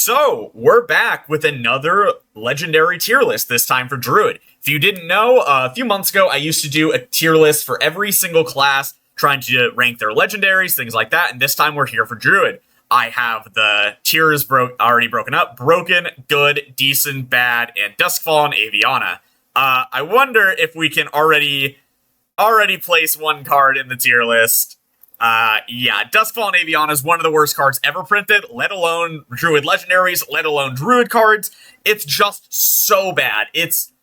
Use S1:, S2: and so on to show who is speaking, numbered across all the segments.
S1: So, we're back with another legendary tier list, this time for Druid. If you didn't know, a few months ago, I used to do a tier list for every single class, trying to rank their legendaries, things like that, and this time we're here for Druid. I have the tiers already broken up: Broken, Good, Decent, Bad, and Duskfall and Aviana. I wonder if we can already place one card in the tier list. Yeah, Duskfall and Aviana is one of the worst cards ever printed, let alone Druid Legendaries, let alone Druid cards. It's just so bad. It's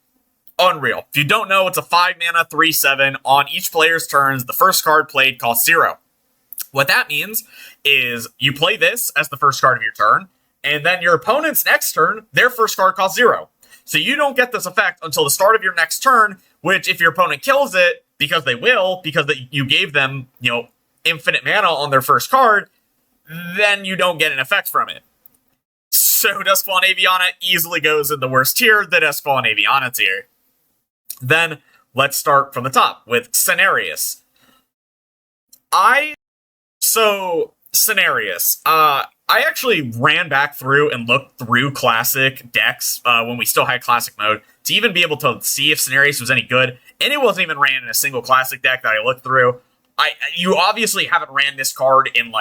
S1: unreal. If you don't know, it's a 5-mana, 3/7. On each player's turns, the first card played costs 0. What that means is you play this as the first card of your turn, and then your opponent's next turn, their first card costs 0. So you don't get this effect until the start of your next turn, which if your opponent kills it, because they will, because you gave them, infinite mana on their first card, then you don't get an effect from it. So Duskfall and Aviana easily goes in the worst tier, the Duskfall and Aviana tier. Then let's start from the top with Cenarius. Cenarius. I actually ran back through and looked through classic decks when we still had classic mode to even be able to see if Cenarius was any good, and it wasn't even ran in a single classic deck that I looked through. You obviously haven't ran this card in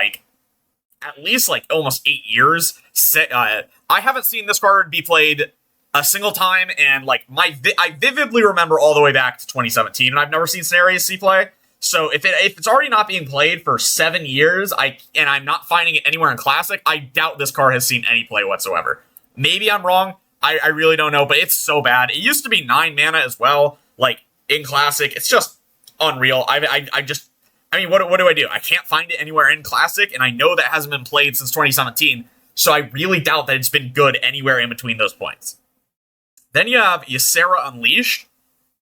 S1: at least almost 8 years. I haven't seen this card be played a single time, and I vividly remember all the way back to 2017, and I've never seen Cenarius see play. So if it's already not being played for 7 years, and I'm not finding it anywhere in Classic, I doubt this card has seen any play whatsoever. Maybe I'm wrong. I really don't know, but it's so bad. It used to be 9 mana as well, in Classic. It's just unreal. What do I do? I can't find it anywhere in Classic, and I know that hasn't been played since 2017, so I really doubt that it's been good anywhere in between those points. Then you have Ysera Unleashed.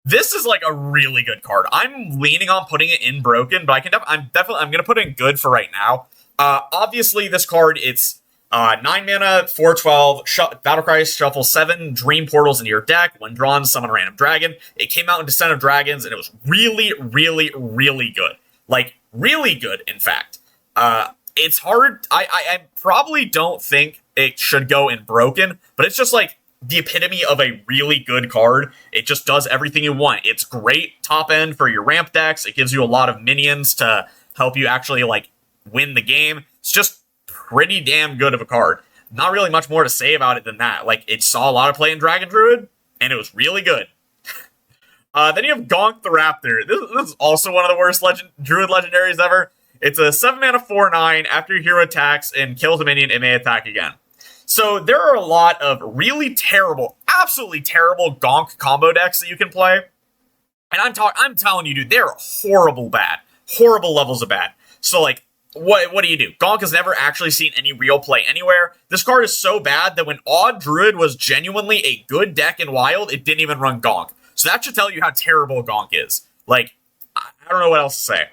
S1: This is a really good card. I'm leaning on putting it in Broken, but I'm going to put it in Good for right now. Obviously, this card, it's 9 mana, 4/12, Battlecry, shuffle 7 Dream Portals into your deck. When drawn, summon a random dragon. It came out in Descent of Dragons, and it was really, really, really good. Really good, in fact. It's hard. I probably don't think it should go in Broken, but it's just the epitome of a really good card. It just does everything you want. It's great top end for your ramp decks. It gives you a lot of minions to help you actually win the game. It's just pretty damn good of a card. Not really much more to say about it than that. It saw a lot of play in Dragon Druid, and it was really good. Then you have Gonk the Raptor. This is also one of the worst Druid Legendaries ever. It's a 7-mana 4/9. After your hero attacks and kills a minion, it may attack again. So there are a lot of really terrible, absolutely terrible Gonk combo decks that you can play. And I'm telling you, dude, they're horrible bad. Horrible levels of bad. So what do you do? Gonk has never actually seen any real play anywhere. This card is so bad that when Odd Druid was genuinely a good deck in Wild, it didn't even run Gonk. So that should tell you how terrible Gonk is. I don't know what else to say.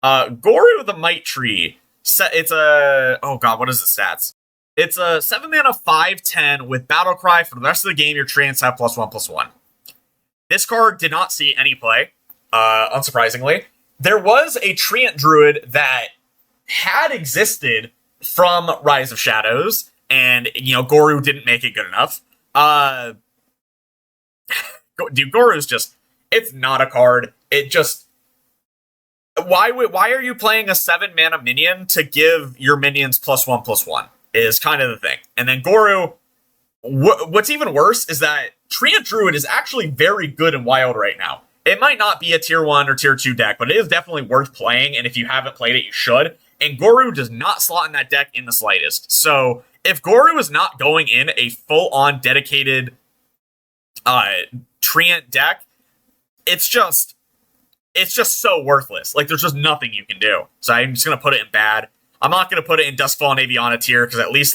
S1: Goru the Might Tree. It's a... Oh god, what is the stats? It's a 7-mana 5/10 with Battlecry. For the rest of the game, your treants have +1/+1. This card did not see any play, unsurprisingly. There was a Treant Druid that had existed from Rise of Shadows, and, Goru didn't make it good enough. Dude, Goru's just... It's not a card. It just... Why are you playing a 7-mana minion to give your minions +1/+1? Is kind of the thing. And then Goru... What's even worse is that Treant Druid is actually very good in Wild right now. It might not be a tier 1 or tier 2 deck, but it is definitely worth playing, and if you haven't played it, you should. And Goru does not slot in that deck in the slightest. So, if Goru is not going in a full-on dedicated Treant deck, it's just so worthless. There's just nothing you can do. So I'm just going to put it in bad. I'm not going to put it in Duskfall and Aviana tier, because at least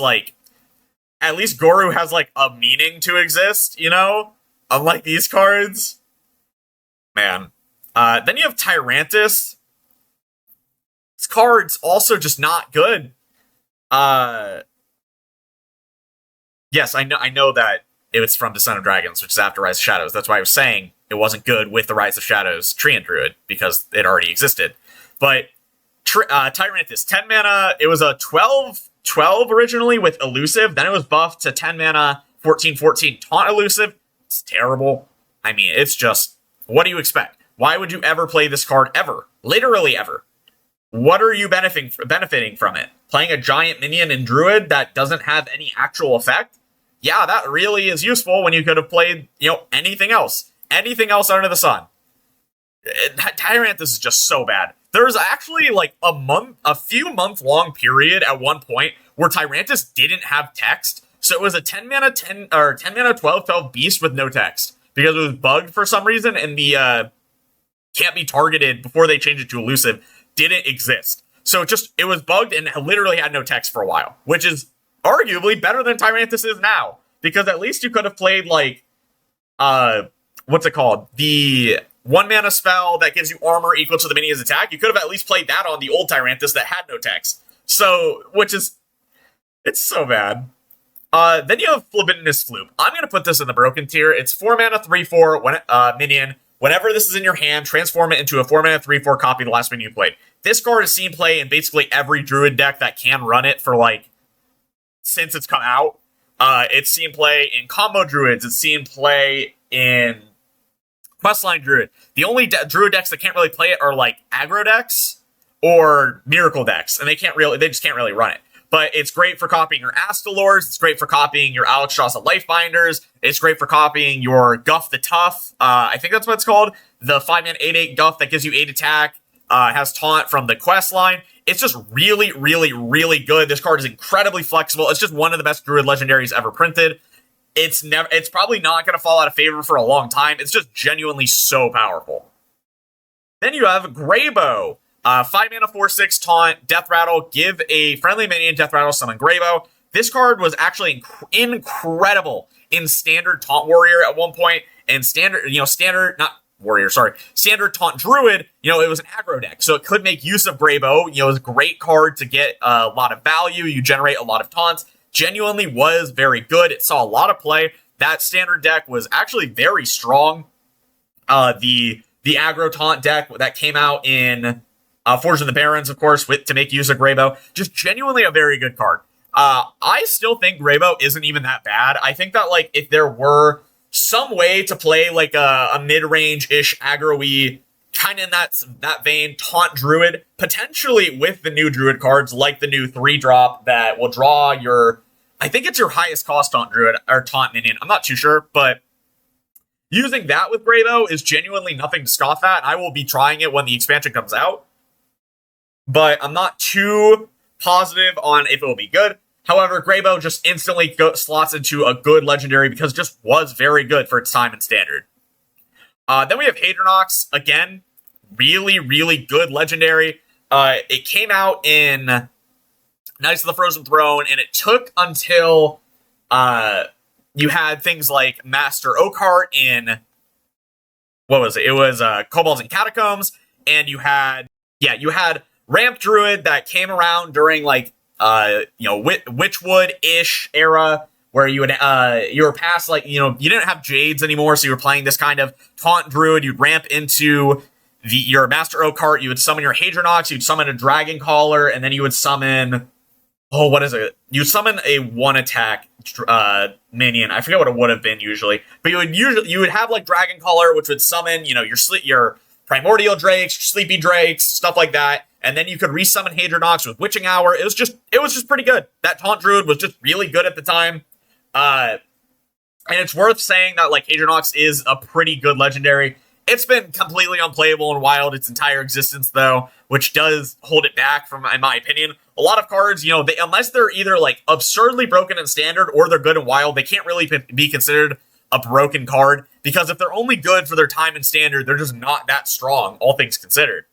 S1: Goru has, a meaning to exist, Unlike these cards. Man. Then you have Tyrantus. This card's also just not good. Yes, I know that it was from Descent of Dragons, which is after Rise of Shadows. That's why I was saying it wasn't good with the Rise of Shadows Treant Druid, because it already existed. But Tyrantus, 10 mana, it was a 12 12 originally with elusive. Then it was buffed to 10 mana, 14/14 taunt elusive. It's terrible. I mean, it's just, what do you expect? Why would you ever play this card ever? Literally ever. What are you benefiting from it? Playing a giant minion in Druid that doesn't have any actual effect? Yeah, that really is useful when you could have played, anything else. Anything else under the sun. Tyranthus is just so bad. There's actually like a few month long period at one point where Tyranthus didn't have text. So it was a 10 mana 12 beast with no text because it was bugged for some reason, and the can't be targeted before they changed it to elusive didn't exist. So it was bugged and literally had no text for a while, which is arguably better than Tyranthus is now, because at least you could have played like what's it called? The 1 mana spell that gives you armor equal to the minion's attack. You could have at least played that on the old Tyranthus that had no text. So, it's so bad. Then you have Libidinous Floop. I'm going to put this in the broken tier. It's 4 mana 3/4 minion. Whenever this is in your hand, transform it into a 4 mana 3/4 copy of the last minion you played. This card has seen play in basically every Druid deck that can run it for since it's come out. It's seen play in combo Druids. It's seen play in questline Druid. The only Druid decks that can't really play it are aggro decks or miracle decks, and they just can't really run it. But it's great for copying your Astalors. It's great for copying your Alexstrasza Lifebinders. It's great for copying your Guff the Tough. I think that's what it's called. The 5-man 8/8 Guff that gives you 8 attack. Has taunt from the quest line. It's just really, really, really good. This card is incredibly flexible. It's just one of the best Druid legendaries ever printed. It's probably not going to fall out of favor for a long time. It's just genuinely so powerful. Then you have Greybow. 5 mana 4/6 taunt, Death Rattle, give a friendly minion Death Rattle, summon Greybow. This card was actually incredible in Standard Taunt Warrior at one point, and Standard Taunt Druid, it was an aggro deck, so it could make use of Greybow. It was a great card to get a lot of value. You generate a lot of taunts. Genuinely was very good. It saw a lot of play. That standard deck was actually very strong. The aggro taunt deck that came out in Forge of the Barons, of course, to make use of Greybow. Just genuinely a very good card. I still think Greybow isn't even that bad. I think that if there were some way to play a mid-range-ish aggro-y, kind of in that vein, taunt Druid, potentially with the new Druid cards, like the new 3-drop that will draw I think it's your highest cost taunt Druid, or taunt minion. I'm not too sure, but using that with Greybow is genuinely nothing to scoff at. I will be trying it when the expansion comes out, but I'm not too positive on if it will be good. However, Greybow just instantly slots into a good legendary because it just was very good for its time in Standard. Then we have Hadronox. Again, really, really good legendary. It came out in Knights of the Frozen Throne, and it took until you had things like Master Oakheart in, what was it? It was Kobolds and Catacombs, and you had Ramp Druid that came around during Witchwood-ish era, where you were past you didn't have Jades anymore, so you were playing this kind of taunt Druid. You'd ramp into your Master Oakheart, you would summon your Hadronox, you'd summon a Dragon Caller, and then you would summon you summon a 1-attack minion. I forget what it would have been usually, but you would have Dragon Caller, which would summon your Primordial Drakes, Sleepy Drakes, stuff like that. And then you could resummon Hadronox with Witching Hour. It was just pretty good. That Taunt Druid was just really good at the time. And it's worth saying that Hadronox is a pretty good legendary. It's been completely unplayable in Wild its entire existence, though, which does hold it back from, in my opinion. A lot of cards, unless they're either absurdly broken in Standard or they're good in Wild, they can't really be considered a broken card, because if they're only good for their time in Standard, they're just not that strong, all things considered.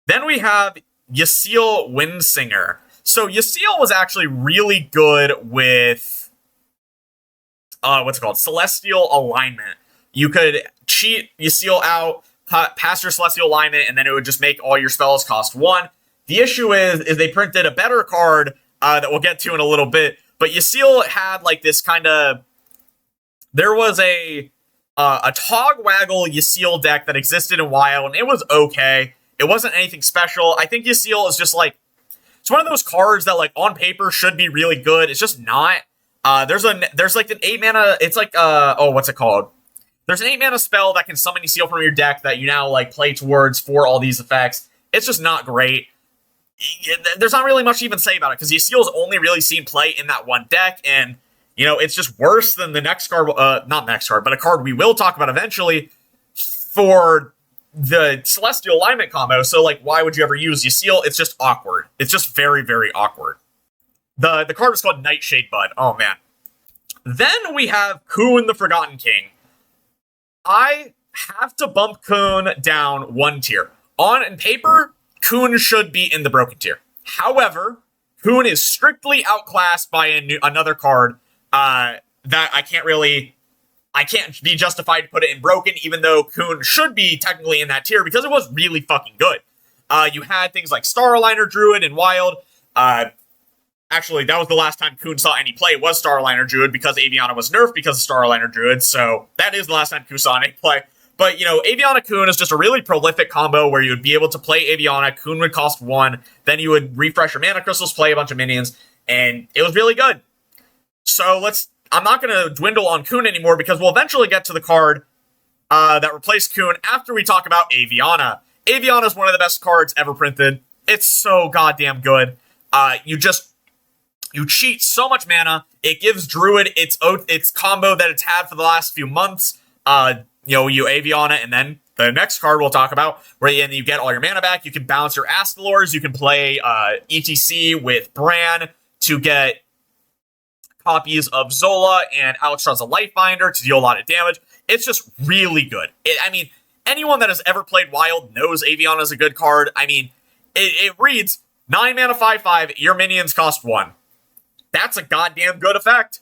S1: Then we have Yasiel Windsinger. So Yasiel was actually really good with Celestial Alignment. You could cheat Yasiel out, pass your Celestial Alignment, and then it would just make all your spells cost 1. The issue is they printed a better card that we'll get to in a little bit, but Yasiel had this kind of... There was a Togwaggle Yasiel deck that existed in Wild, and it was okay. It wasn't anything special. I think Yasiel is just It's one of those cards that, like, on paper should be really good. It's just not. There's like an 8 mana. It's like what's it called? There's an 8 mana spell that can summon a seal from your deck that you now like play towards for all these effects. It's just not great. There's not really much to even say about it because Yseal's only really seen play in that one deck, and it's just worse than the next card. Not next card, but a card we will talk about eventually for the Celestial Alignment combo. So, like, why would you ever use Yseal? It's just awkward. It's just very, very awkward. The card was called Nightshade Bud. Oh, man. Then we have Kuhn the Forgotten King. I have to bump Kuhn down one tier. On paper, Kuhn should be in the broken tier. However, Kuhn is strictly outclassed by another card that I can't be justified to put it in broken, even though Kuhn should be technically in that tier because it was really fucking good. You had things like Star Aligner Druid and Wild. Actually, that was the last time Kuhn saw any play, was Star Aligner Druid, because Aviana was nerfed because of Star Aligner Druid, so that is the last time Kuhn saw any play. But, Aviana Kuhn is just a really prolific combo where you would be able to play Aviana, Kuhn would cost 1, then you would refresh your mana crystals, play a bunch of minions, and it was really good. So I'm not going to dwindle on Kuhn anymore because we'll eventually get to the card that replaced Kuhn after we talk about Aviana. Aviana is one of the best cards ever printed. It's so goddamn good. You cheat so much mana. It gives Druid its combo that it's had for the last few months. You Aviana, and then the next card we'll talk about, where you get all your mana back. You can bounce your Astalors. You can play ETC with Bran to get copies of Zola and Alexstrasza Lifebinder to deal a lot of damage. It's just really good. Anyone that has ever played Wild knows Aviana is a good card. It reads 9 mana 5/5. Your minions cost 1. That's a goddamn good effect.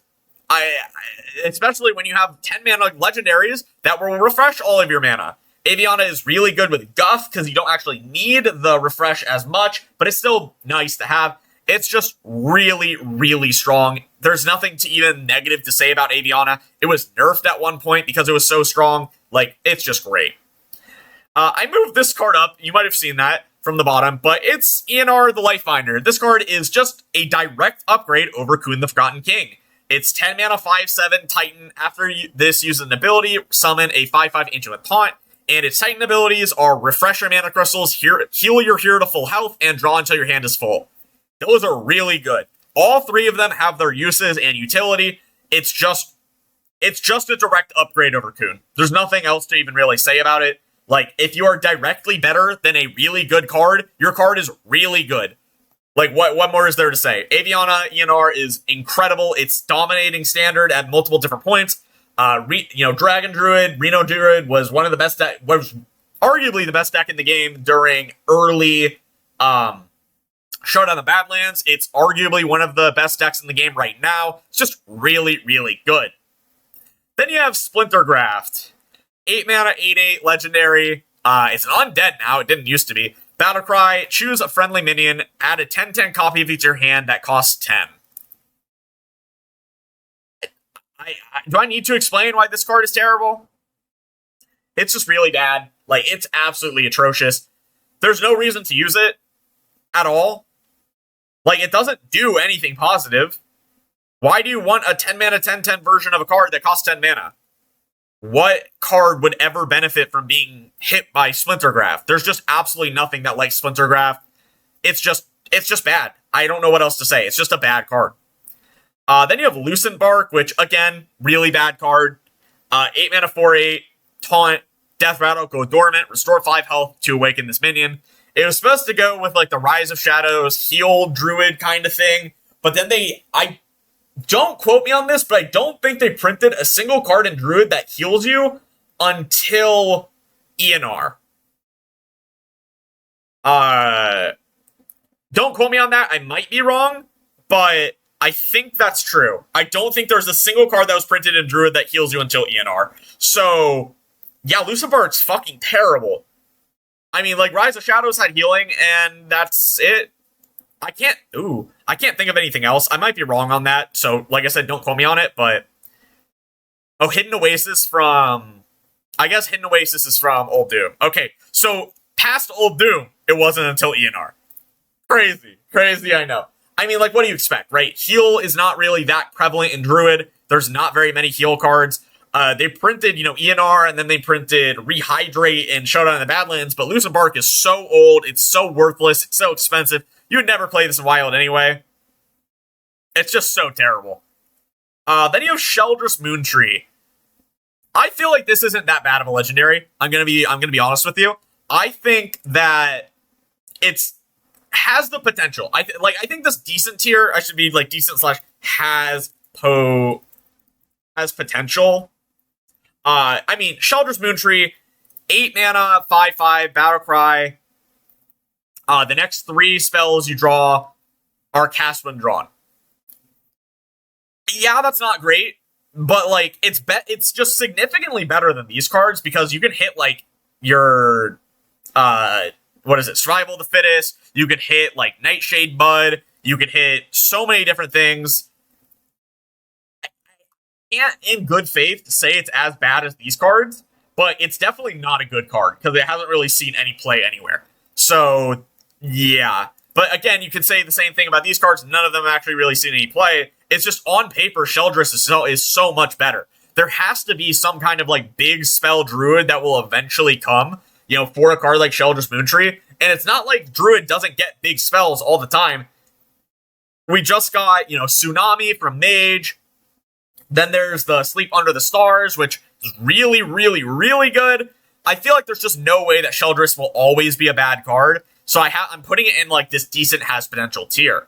S1: Especially when you have 10 mana legendaries that will refresh all of your mana. Aviana is really good with Guff because you don't actually need the refresh as much, but it's still nice to have. It's just really, really strong. There's nothing to even negative to say about Aviana. It was nerfed at one point because it was so strong. It's just great. I moved this card up. You might have seen that from the bottom, but it's ENR the Lifebinder. This card is just a direct upgrade over Kuhn the Forgotten King. It's 10 mana 5/7 Titan. After this, use an ability, summon a 5/5 Ancient Taunt, and its Titan abilities are refresh your mana crystals, heal your hero to full health, and draw until your hand is full. Those are really good. All three of them have their uses and utility. It's just a direct upgrade over Kuhn. There's nothing else to even really say about it. If you are directly better than a really good card, your card is really good. What more is there to say? Aviana ENR is incredible. It's dominating standard at multiple different points. Dragon Druid, Reno Druid was one of the best was arguably the best deck in the game during early Showdown of the Badlands. It's arguably one of the best decks in the game right now. It's just really, really good. Then you have Splintergraft. 8 mana, 8/8 legendary. It's an undead now. It didn't used to be. Battlecry, choose a friendly minion, add a 10/10 copy of each your hand that costs 10. Do I need to explain why this card is terrible? It's just really bad. It's absolutely atrocious. There's no reason to use it at all. It doesn't do anything positive. Why do you want a 10 mana 10/10 version of a card that costs 10 mana? What card would ever benefit from being hit by Splintergraft? There's just absolutely nothing that likes Splintergraft. It's just bad. I don't know what else to say. It's just a bad card. Then you have Lucent Bark, which, again, really bad card. 8 mana 4/8, taunt, death rattle, go dormant, restore 5 health to awaken this minion. It was supposed to go with the Rise of Shadows, heal druid kind of thing, but then don't quote me on this, but I don't think they printed a single card in Druid that heals you until ENR. Don't quote me on that. I might be wrong, but I think that's true. I don't think there's a single card that was printed in Druid that heals you until ENR. So, yeah, Lucent Bark's fucking terrible. Rise of Shadows had healing, and that's it. I can't think of anything else. I might be wrong on that, so, like I said, don't quote me on it, but... Hidden Oasis from... I guess Hidden Oasis is from Old Doom. Okay, so, past Old Doom, it wasn't until ENR. Crazy. Crazy, I know. I mean, like, what do you expect, right? Heal is not really that prevalent in Druid. There's not very many heal cards. They printed, ENR, and then they printed Rehydrate and Showdown in the Badlands, but Loosen Bark is so old, it's so worthless, it's so expensive. You would never play this in Wild anyway. It's just so terrible. Then you have Sheldress Moontree. I feel like this isn't that bad of a legendary. I'm gonna be honest with you. I think that has the potential. I think this decent tier. I should be like decent / has potential. I mean, Sheldress Moontree, 8 mana, 5/5, Battlecry. The next 3 spells you draw are cast when drawn. Yeah, that's not great, but like it's just significantly better than these cards because you can hit like your Survival of the Fittest. You could hit like Nightshade Bud. You could hit so many different things. I can't, in good faith, say it's as bad as these cards, but it's definitely not a good card because it hasn't really seen any play anywhere. So yeah, but again, you could say the same thing about these cards. None of them actually really seen any play. It's just on paper, Sheldress is so much better. There has to be some kind of like big spell Druid that will eventually come, for a card like Sheldress Moontree. And it's not like Druid doesn't get big spells all the time. We just got, Tsunami from Mage. Then there's the Sleep Under the Stars, which is really, really, really good. I feel like there's just no way that Sheldress will always be a bad card. So I'm putting it in like this decent has potential tier.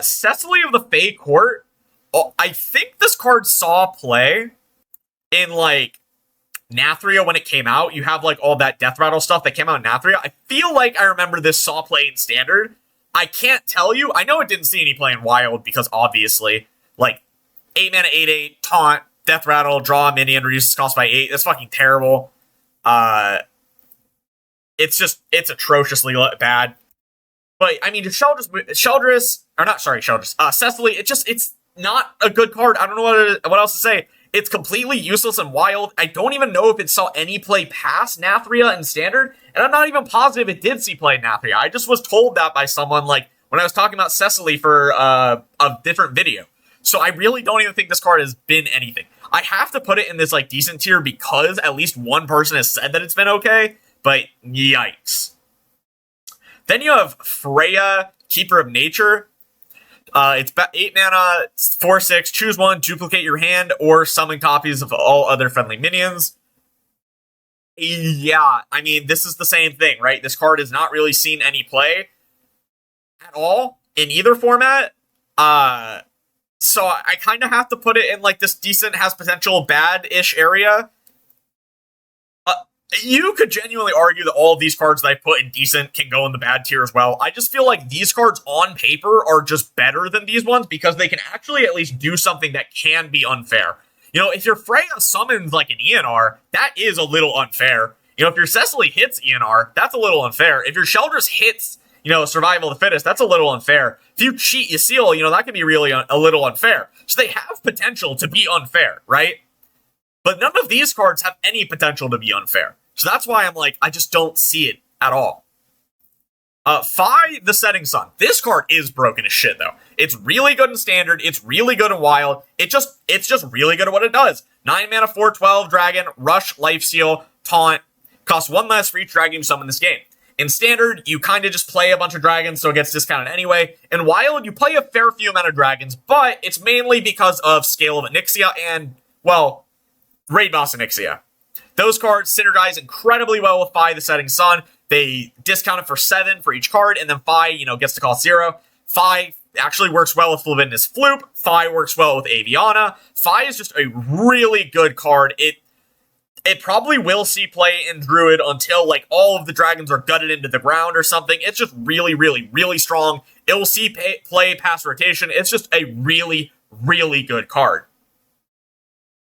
S1: Cecily of the Fey Court. Oh, I think this card saw play in like Nathria when it came out. You have like all that Death Rattle stuff that came out in Nathria. I feel like I remember this saw play in Standard. I can't tell you. I know it didn't see any play in Wild because obviously, like 8 mana, 8/8, taunt, Death Rattle, draw a minion, reduces cost by 8. That's fucking terrible. It's atrociously bad. But I mean, Sheldress, Cecily, it's not a good card. I don't know what else to say. It's completely useless in Wild. I don't even know if it saw any play past Nathria in Standard, and I'm not even positive it did see play in Nathria. I just was told that by someone, like, when I was talking about Cecily for a different video. So I really don't even think this card has been anything. I have to put it in this, like, decent tier because at least one person has said that it's been okay, but yikes. Then you have Freya, Keeper of Nature. It's 8 mana, 4/6, choose one, duplicate your hand, or summon copies of all other friendly minions. Yeah, I mean, this is the same thing, right? This card has not really seen any play at all in either format. So I kind of have to put it in like this decent, has potential, bad-ish area. You could genuinely argue that all of these cards that I put in decent can go in the bad tier as well. I just feel like these cards on paper are just better than these ones because they can actually at least do something that can be unfair. If your Freya summons like an ENR, that is a little unfair. If your Cecily hits ENR, that's a little unfair. If your Sheldress hits, Survival of the Fittest, that's a little unfair. If you cheat, you seal, that can be really a little unfair. So they have potential to be unfair, right? But none of these cards have any potential to be unfair. So that's why I'm like, I just don't see it at all. Fi, the Setting Sun. This card is broken as shit, though. It's really good in Standard. It's really good in Wild. It's just really good at what it does. 9 mana, 4/12, Dragon, Rush, Lifesteal, Taunt. Costs 1 less for each dragon you summon this game. In Standard, you kind of just play a bunch of dragons, so it gets discounted anyway. In Wild, you play a fair few amount of dragons, but it's mainly because of Scale of Onyxia and, well, Raid Boss Onyxia. Those cards synergize incredibly well with Fi, the Setting Sun. They discount it for 7 for each card, and then Fi, gets to cost 0. Fi actually works well with Flavinus Floop. Fi works well with Aviana. Fi is just a really good card. It probably will see play in Druid until, like, all of the dragons are gutted into the ground or something. It's just really, really, really strong. It will see play past rotation. It's just a really, really good card.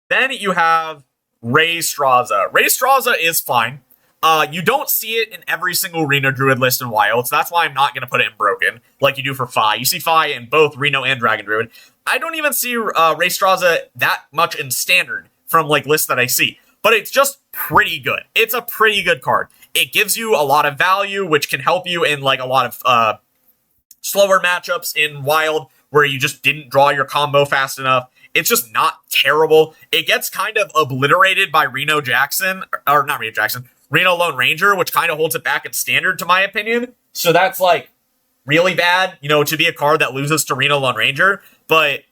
S1: Then you have Raystraza. Raystraza is fine. You don't see it in every single Reno Druid list in Wild, so that's why I'm not going to put it in Broken, like you do for Fi. You see Fi in both Reno and Dragon Druid. I don't even see Raystraza that much in Standard from, like, lists that I see. But it's just pretty good. It's a pretty good card. It gives you a lot of value, which can help you in like a lot of slower matchups in Wild where you just didn't draw your combo fast enough. It's just not terrible. It gets kind of obliterated by Reno Jackson, or not Reno Jackson, Reno Lone Ranger, which kind of holds it back in Standard, to my opinion. So that's like really bad, you know, to be a card that loses to Reno Lone Ranger. But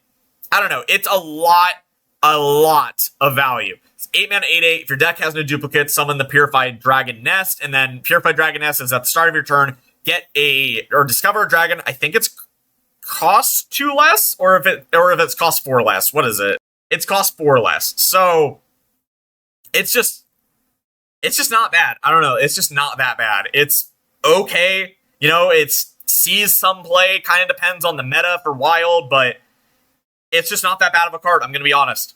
S1: I don't know. It's a lot of value. It's 8-mana, 8/8. If your deck has no duplicates, summon the Purified Dragon Nest, and then Purified Dragon Nest is at the start of your turn. Discover a dragon. I think it's costs 2 less, or if it's cost 4 less. What is it? It's cost 4 less. So it's just not bad. I don't know. It's just not that bad. It's okay. You know, it sees some play. Kind of depends on the meta for Wild, but it's just not that bad of a card. I'm going to be honest.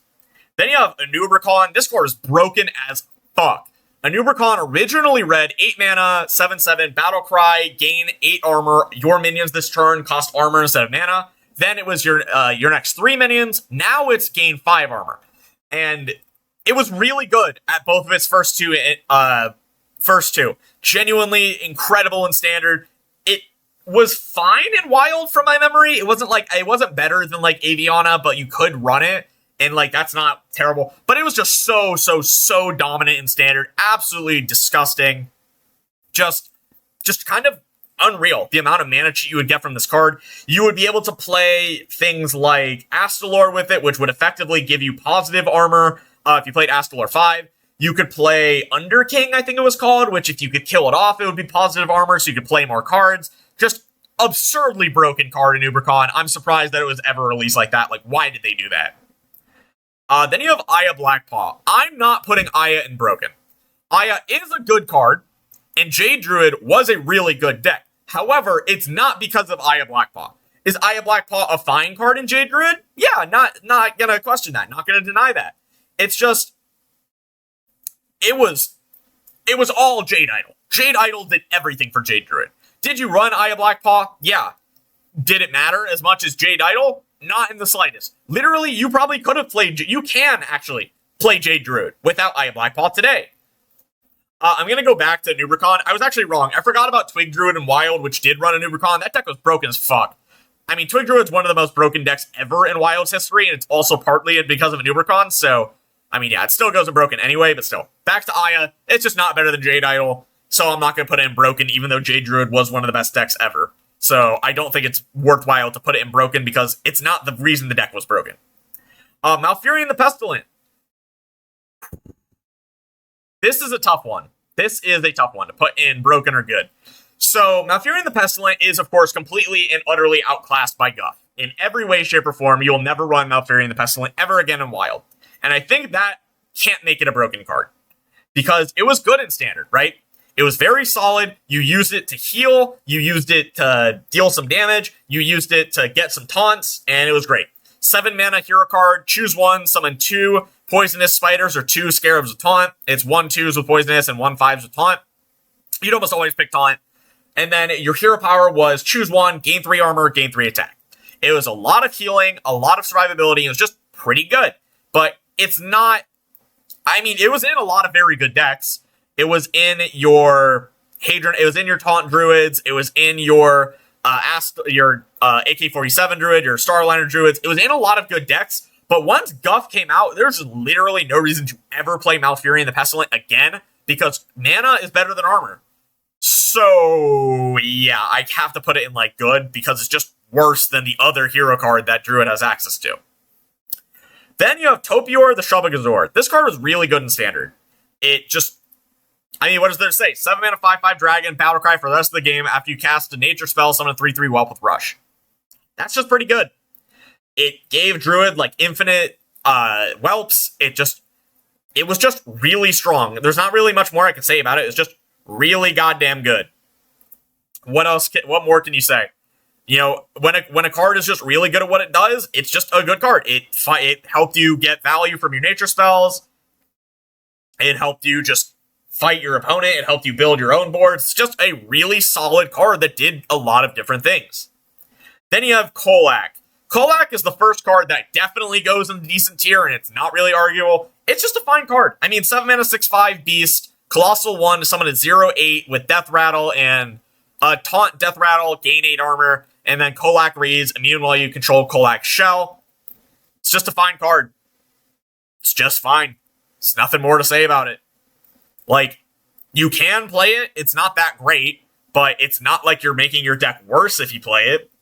S1: Then you have Anubricon. This card is broken as fuck. Anubricon originally read 8 mana, 7/7, Battle Cry, gain 8 armor. Your minions this turn cost armor instead of mana. Then it was your next 3 minions. Now it's gain 5 armor. And it was really good at both of its first two. Genuinely incredible in Standard. It was fine in Wild from my memory. It wasn't better than like Aviana, but you could run it. And, like, that's not terrible. But it was just so dominant in Standard. Absolutely disgusting. Just kind of unreal. The amount of mana cheat you would get from this card. You would be able to play things like Astalor with it, which would effectively give you positive armor if you played Astalor 5. You could play Underking, I think it was called, which if you could kill it off, it would be positive armor, so you could play more cards. Just absurdly broken card in Ubercon. I'm surprised that it was ever released like that. Like, why did they do that? Then you have Aya Blackpaw. I'm not putting Aya in Broken. Aya is a good card, and Jade Druid was a really good deck. However, it's not because of Aya Blackpaw. Is Aya Blackpaw a fine card in Jade Druid? Yeah, not gonna question that. Not gonna deny that. It's just, it was all Jade Idol. Jade Idol did everything for Jade Druid. Did you run Aya Blackpaw? Yeah. Did it matter as much as Jade Idol? Not in the slightest. Literally, you probably could have played... You can actually play Jade Druid without Aya Blackpaw today. I'm going to go back to Nubricon. I was actually wrong. I forgot about Twig Druid and Wild, which did run a Nubricon. That deck was broken as fuck. I mean, Twig Druid's one of the most broken decks ever in Wild's history, and it's also partly because of a Nubricon, so... I mean, yeah, it still goes in Broken anyway, but still. Back to Aya. It's just not better than Jade Idol, so I'm not going to put it in Broken, even though Jade Druid was one of the best decks ever. So I don't think it's worthwhile to put it in Broken because it's not the reason the deck was broken. Malfurion the Pestilent. This is a tough one. This is a tough one to put in Broken or Good. So Malfurion the Pestilent is, of course, completely and utterly outclassed by Guff. In every way, shape, or form, you will never run Malfurion the Pestilent ever again in Wild. And I think that can't make it a broken card. Because it was good in Standard, right? It was very solid. You used it to heal. You used it to deal some damage. You used it to get some taunts, and it was great. 7 mana hero card. Choose one. Summon 2 poisonous spiders or 2 scarabs with taunt. It's 1/2s with poisonous and 1/5s with taunt. You'd almost always pick taunt. And then your hero power was choose one, gain 3 armor, gain 3 attack. It was a lot of healing, a lot of survivability. It was just pretty good. But it's not... I mean, it was in a lot of very good decks. It was in your Hadron. It was in your Taunt Druids. It was in your AK-47 Druid, your Starliner Druids. It was in a lot of good decks. But once Guff came out, there's literally no reason to ever play Malfurion the Pestilent again because mana is better than armor. So yeah, I have to put it in like good because it's just worse than the other hero card that Druid has access to. Then you have Topior the Shubagazor. This card was really good in Standard. It just... I mean, what does there say? 7 mana, 5/5 dragon, battle cry for the rest of the game. After you cast a nature spell, summon a 3/3 whelp with rush. That's just pretty good. It gave Druid like infinite whelps. It was just really strong. There's not really much more I can say about it. It's just really goddamn good. What more can you say? You know, when a card is just really good at what it does, it's just a good card. It helped you get value from your nature spells. It helped you just fight your opponent. It helped you build your own board. It's just a really solid card that did a lot of different things. Then you have Kolak. Kolak is the first card that definitely goes in the decent tier, and it's not really arguable. It's just a fine card. I mean, 7 mana, 6/5 beast, Colossal 1 to summon a 0/8 with Death Rattle and Taunt Death Rattle, gain 8 armor, and then Kolak reads immune while you control Kolak's Shell. It's just a fine card. It's just fine. There's nothing more to say about it. Like, you can play it. It's not that great, but it's not like you're making your deck worse if you play it.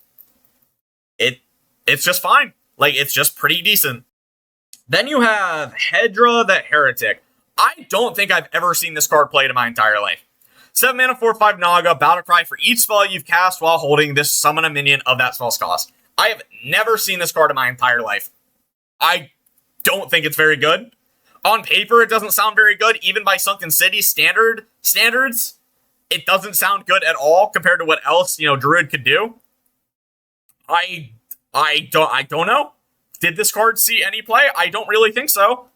S1: It's just fine. Like, it's just pretty decent. Then you have Hedra the Heretic. I don't think I've ever seen this card played in my entire life. 7 mana, 4/5 Naga, battle cry for each spell you've cast while holding this, summon a minion of that spell's cost. I have never seen this card in my entire life. I don't think it's very good. On paper, it doesn't sound very good. Even by Sunken City standards, it doesn't sound good at all compared to what else, Druid could do. I don't know. Did this card see any play? I don't really think so.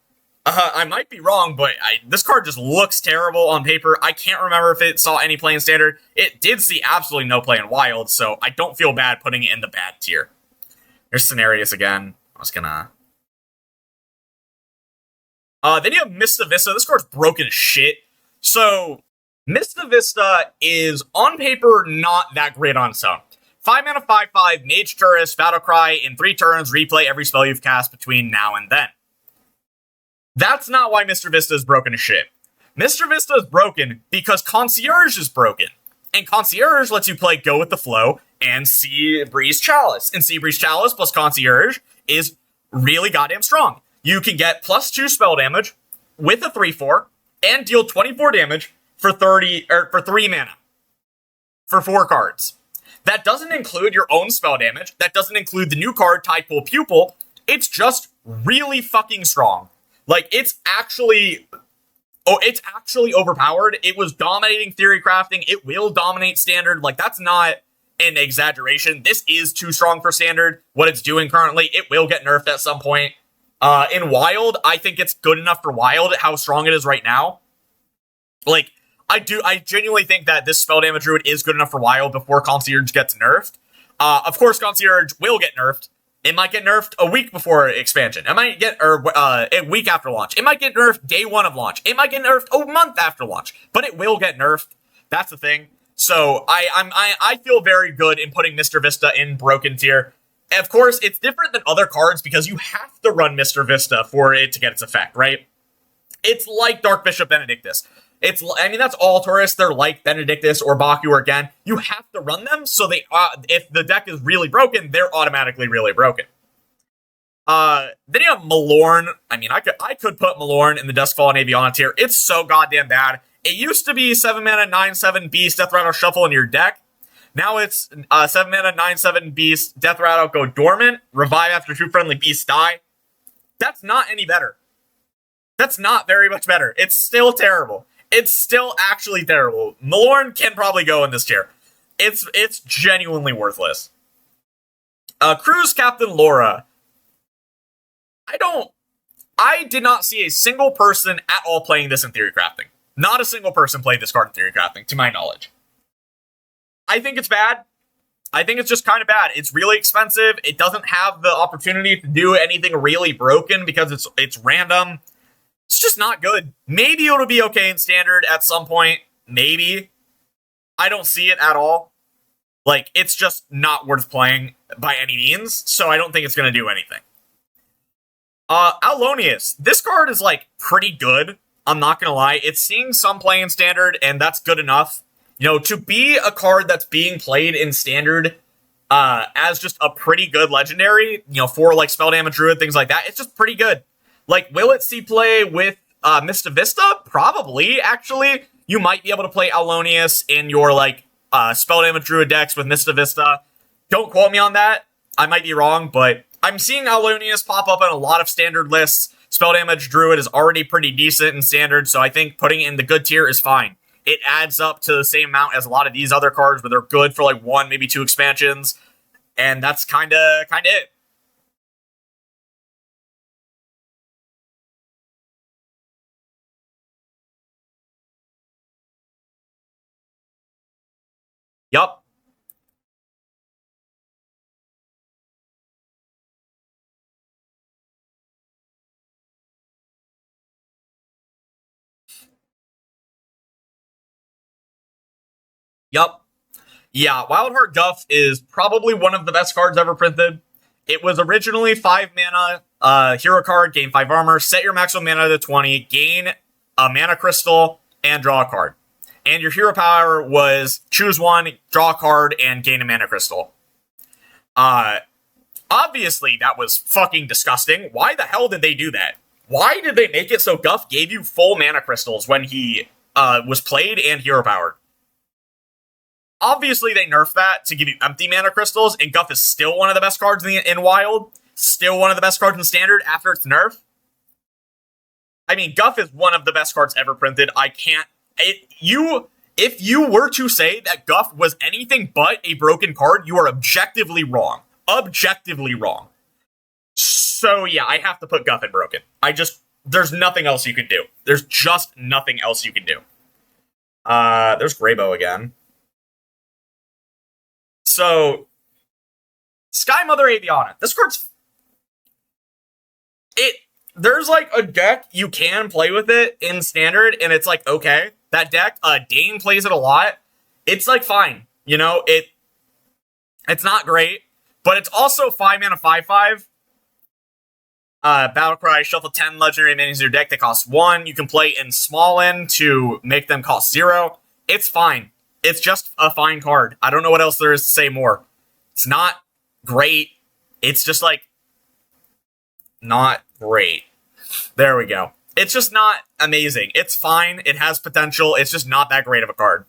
S1: I might be wrong, but this card just looks terrible on paper. I can't remember if it saw any play in Standard. It did see absolutely no play in Wild, so I don't feel bad putting it in the bad tier. Here's Scenarios again. I was gonna... then you have Mista Vista. This card's broken as shit. So, Mista Vista is, on paper, not that great on its own. 5 mana, 5/5, Mage Tourist, Battle Cry, in 3 turns, replay every spell you've cast between now and then. That's not why Mr. Vista is broken as shit. Mr. Vista is broken because Concierge is broken. And Concierge lets you play Go with the Flow and Sea Breeze Chalice. And Sea Breeze Chalice plus Concierge is really goddamn strong. You can get +2 spell damage with a 3/4 and deal 24 damage for 3 mana. For 4 cards. That doesn't include your own spell damage. That doesn't include the new card, Tidepool Pupil. It's just really fucking strong. Like, it's actually overpowered. It was dominating Theory Crafting. It will dominate Standard. Like, that's not an exaggeration. This is too strong for Standard. What it's doing currently, it will get nerfed at some point. In Wild, I think it's good enough for Wild, how strong it is right now. Like, I genuinely think that this spell damage druid is good enough for Wild before Concierge gets nerfed. Of course, Concierge will get nerfed. It might get nerfed a week before expansion. It might get, a week after launch. It might get nerfed day 1 of launch. It might get nerfed a month after launch. But it will get nerfed. That's the thing. So I feel very good in putting Mr. Vista in broken tier. Of course, it's different than other cards because you have to run Mr. Vista for it to get its effect, right? It's like Dark Bishop Benedictus. That's all tourists. They're like Benedictus or Baku or Gen. You have to run them, so they if the deck is really broken, they're automatically really broken. Then you have Malorn. I could put Malorn in the Duskfall and Aviana tier. It's so goddamn bad. It used to be 7 mana, 9/7 Beast, Death Rattle, Shuffle in your deck. Now it's 7 mana, 9/7 Beast, Death Rattle, go dormant, revive after 2 friendly beasts die. That's not any better. That's not very much better. It's still terrible. It's still actually terrible. Malorn can probably go in this tier. It's genuinely worthless. Cruise Captain Laura. I did not see a single person at all playing this in Theory Crafting. Not a single person played this card in Theory Crafting, to my knowledge. I think it's bad. I think it's just kind of bad. It's really expensive. It doesn't have the opportunity to do anything really broken because it's random. It's just not good. Maybe it'll be okay in Standard at some point. Maybe. I don't see it at all. Like, it's just not worth playing by any means, so I don't think it's going to do anything. Alonius. This card is, pretty good. I'm not going to lie. It's seeing some play in Standard, and that's good enough. To be a card that's being played in Standard as just a pretty good Legendary, for, spell damage druid, things like that, it's just pretty good. Will it see play with Mista Vista? Probably, actually. You might be able to play Alonius in your, spell damage druid decks with Mista Vista. Don't quote me on that. I might be wrong, but I'm seeing Alonius pop up in a lot of Standard lists. Spell damage druid is already pretty decent in Standard, so I think putting it in the good tier is fine. It adds up to the same amount as a lot of these other cards, but they're good for, 1, maybe 2 expansions. And that's kind of it. Yup. Yup. Yeah, Wildheart Guff is probably one of the best cards ever printed. It was originally 5 mana, hero card, gain 5 armor, set your maximum mana to 20, gain a mana crystal, and draw a card. And your hero power was choose one, draw a card, and gain a mana crystal. Obviously, that was fucking disgusting. Why the hell did they do that? Why did they make it so Guff gave you full mana crystals when he was played and hero powered? Obviously, they nerfed that to give you empty mana crystals, and Guff is still one of the best cards in Wild. Still one of the best cards in Standard after its nerf. I mean, Guff is one of the best cards ever printed. I can't... If you were to say that Guff was anything but a broken card, you are objectively wrong. Objectively wrong. So, yeah, I have to put Guff in broken. There's nothing else you can do. There's just nothing else you can do. There's Greybow again. So, Sky Mother Aviana. This card's... There's, like, a deck you can play with it in Standard, and it's like, okay. That deck, Dane plays it a lot. It's, like, fine. You know, it's not great, but it's also 5 mana 5/5. Battlecry, shuffle 10 legendary minions in your deck that cost 1. You can play in small end to make them cost 0. It's fine. It's just a fine card. I don't know what else there is to say more. It's not great. It's just, like, not great. There we go. It's just not amazing. It's fine. It has potential. It's just not that great of a card.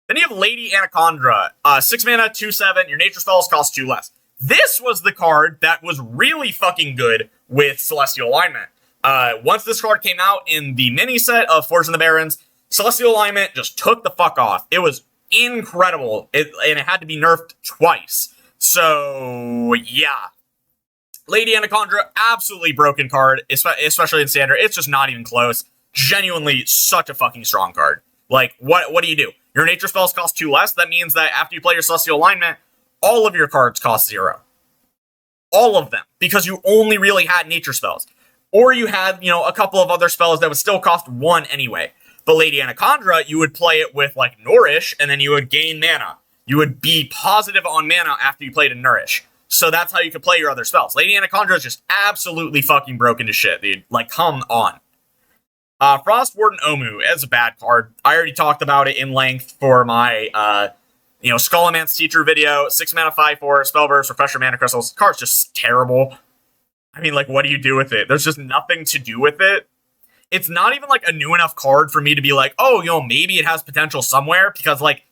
S1: Then you have Lady Anaconda. 6 mana, 2/7. Your nature spells cost 2 less. This was the card that was really fucking good with Celestial Alignment. Once this card came out in the mini set of Forge and the Barons, Celestial Alignment just took the fuck off. It was incredible. And it had to be nerfed twice. So, yeah. Lady Anaconda, absolutely broken card, especially in Standard. It's just not even close. Genuinely such a fucking strong card. Like, what do you do? Your nature spells cost 2 less. That means that after you play your Celestial Alignment, all of your cards cost 0. All of them. Because you only really had nature spells. Or you had, a couple of other spells that would still cost 1 anyway. But Lady Anaconda, you would play it with, like, Nourish, and then you would gain mana. You would be positive on mana after you played a Nourish. So that's how you could play your other spells. Lady Anaconda is just absolutely fucking broken to shit, dude. Like, come on. Frost Warden Omu is a bad card. I already talked about it in length for my, Skullman's Teacher video. 6 mana, 5/4, Spellburst, Refresher, Mana Crystals. The card's just terrible. I mean, like, what do you do with it? There's just nothing to do with it. It's not even, like, a new enough card for me to be like, oh, maybe it has potential somewhere. Because, like,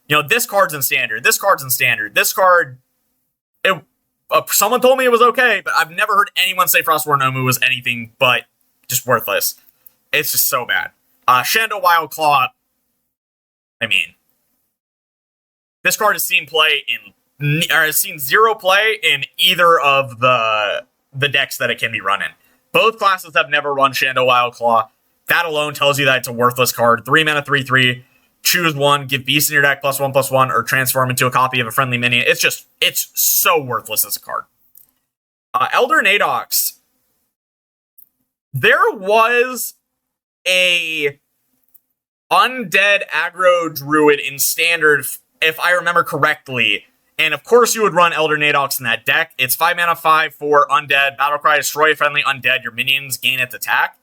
S1: this card's in Standard. This card's in Standard. This card... someone told me it was okay, but I've never heard anyone say Frostborn Omu was anything but just worthless. It's just so bad. Shando Wildclaw, I mean, this card has seen zero play in either of the decks that it can be run in. Both classes have never run Shando Wildclaw. That alone tells you that it's a worthless card. 3 mana, 3/3. Choose one, give beast in your deck +1/+1, or transform into a copy of a friendly minion. It's so worthless as a card. Elder Nadox. There was a undead aggro druid in Standard, if I remember correctly. And of course you would run Elder Nadox in that deck. It's 5 mana, 5/4, undead. Battlecry, destroy a friendly undead. Your minions gain its attack.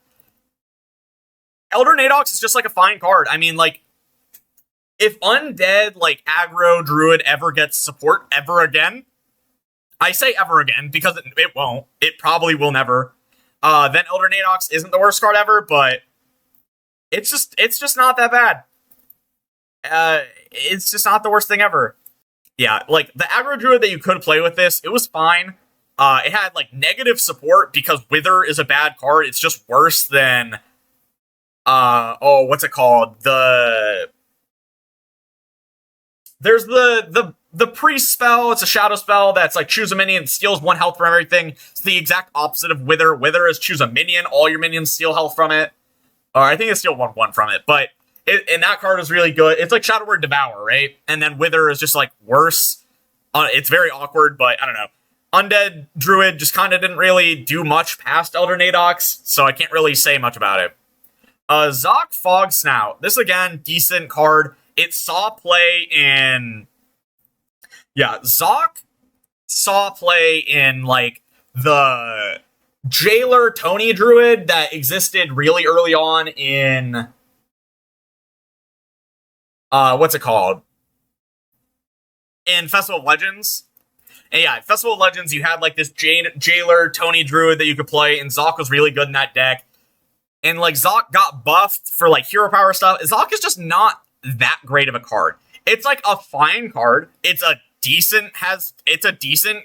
S1: Elder Nadox is just like a fine card. I mean, like, if undead, like, aggro druid ever gets support ever again, I say ever again because it won't. It probably will never. Then Elder Nadox isn't the worst card ever, but it's just not that bad. It's just not the worst thing ever. Yeah, like, the aggro druid that you could play with this, it was fine. It had, like, negative support because Wither is a bad card. It's just worse than, what's it called? There's the priest spell. It's a shadow spell that's like choose a minion, steals 1 health from everything. It's the exact opposite of Wither. Wither is choose a minion, all your minions steal health from it. Or I think it's steal 1/1 from it, but and that card is really good. It's like Shadow Word Devour, right? And then Wither is just like worse. It's very awkward, but I don't know. Undead Druid just kind of didn't really do much past Elder Nadox, so I can't really say much about it. Zoc Fog Snout. This, again, decent card. it saw play in, yeah, Zoc saw play in like the Jailer Tony Druid that existed really early on in what's it called? In Festival of Legends. And yeah, Festival of Legends, you had like this Jailer Tony Druid that you could play, and Zoc was really good in that deck. And like Zoc got buffed for like hero power stuff. Zoc is just not that great of a card. It's like a fine card. It's a decent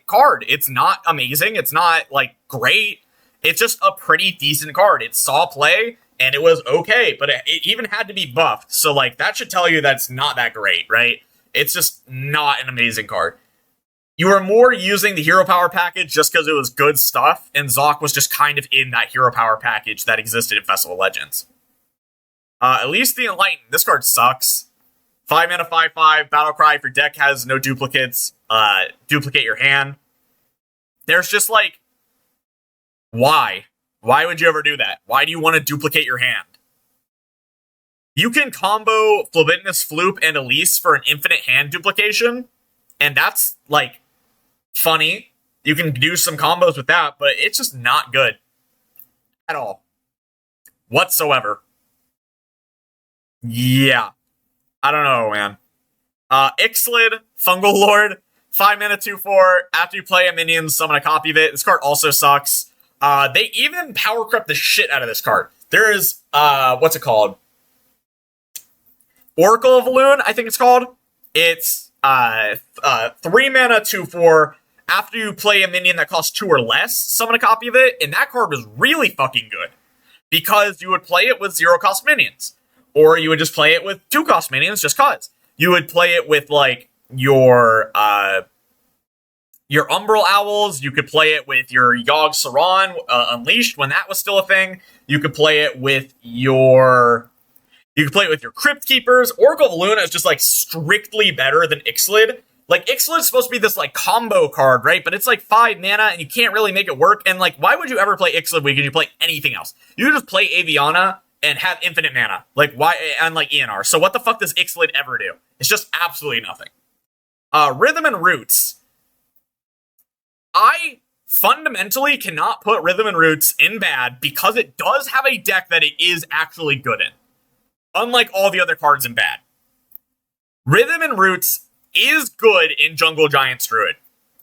S1: card. It's not amazing. It's not like great. It's just a pretty decent card. It saw play and it was okay, but it even had to be buffed. So like that should tell you that it's not that great, right? It's just not an amazing card. You were more using the hero power package just because it was good stuff, and Zoc was just kind of in that hero power package that existed in Festival of Legends. At least the Enlightened. This card sucks. 5 mana, 5/5, Battlecry. If your deck has no duplicates, duplicate your hand. There's just like, why? Why would you ever do that? Why do you want to duplicate your hand? You can combo Phlebinus Floop and Elise for an infinite hand duplication, and that's like funny. You can do some combos with that, but it's just not good at all whatsoever. Yeah, I don't know, man. Ixlid, Fungal Lord, 5 mana, 2/4. After you play a minion, summon a copy of it. This card also sucks. They even power crept the shit out of this card. There is what's it called? Oracle of Elune, I think it's called. It's 3 mana, 2/4. After you play a minion that costs 2 or less, summon a copy of it, and that card was really fucking good. Because you would play it with 0-cost minions. Or you would just play it with 2-cost minions just cause. You would play it with like your Umbral Owls. You could play it with your Yogg Saron Unleashed when that was still a thing. You could play it with your Crypt Keepers. Oracle of Luna is just like strictly better than Ixlid. Like Ixlid is supposed to be this like combo card, right? But it's like 5 mana and you can't really make it work. And like, why would you ever play Ixlid when you play anything else? You just play Aviana and have infinite mana. Like why? Unlike ENR. So what the fuck does Ixlid ever do? It's just absolutely nothing. Rhythm and Roots. I fundamentally cannot put Rhythm and Roots in bad because it does have a deck that it is actually good in. Unlike all the other cards in bad. Rhythm and Roots is good in Jungle Giants Druid.